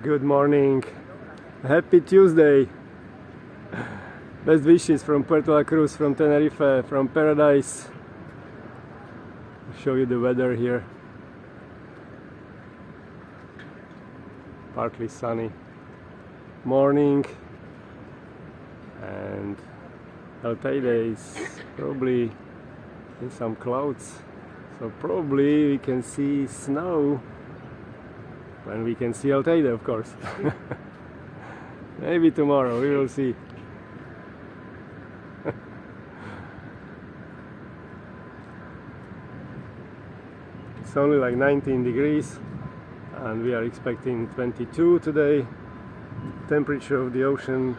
Good morning, happy Tuesday. Best wishes from Puerto, Cruz, from Tenerife, from paradise. I'll show you the weather here. Partly sunny morning, and Hazte days probably in some clouds, so probably we can see snow when we can see Hazte, of course. Maybe tomorrow, we will see. It's only like 19 degrees and we are expecting 22 today. Temperature of the ocean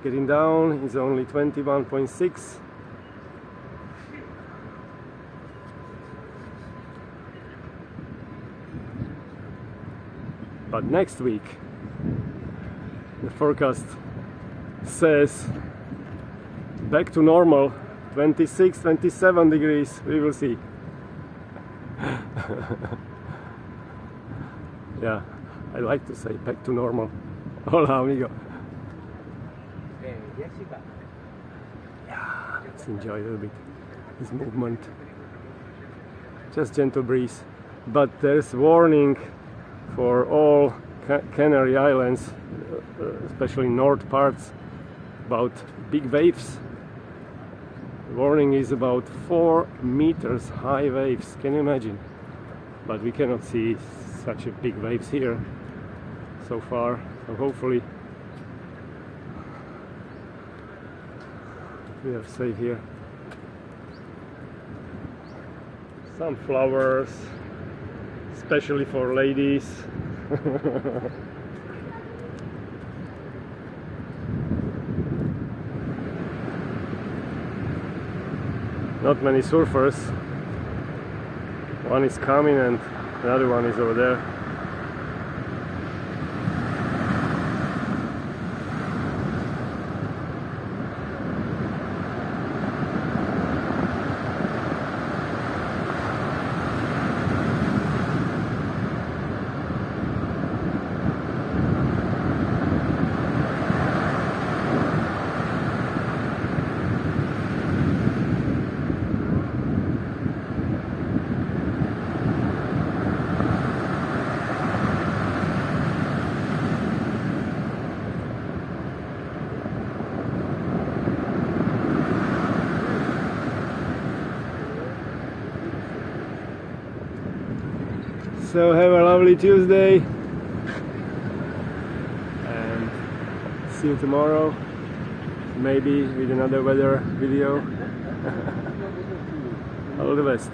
getting down is only 21.6. But next week the forecast says back to normal, 26, 27 degrees, we will see. Yeah, I like to say back to normal. Hola, amigo. Yeah, let's enjoy a little bit this movement. Just gentle breeze. But there's warning for all Canary Islands, especially north parts, about big waves. The warning is about 4 meters high waves. Can you imagine? But we cannot see such a big waves here so far, so hopefully we are safe here. Some flowers, especially for ladies. Not many surfers. One is coming and another one is over there. So have a lovely Tuesday and see you tomorrow, maybe with another weather video. All the best.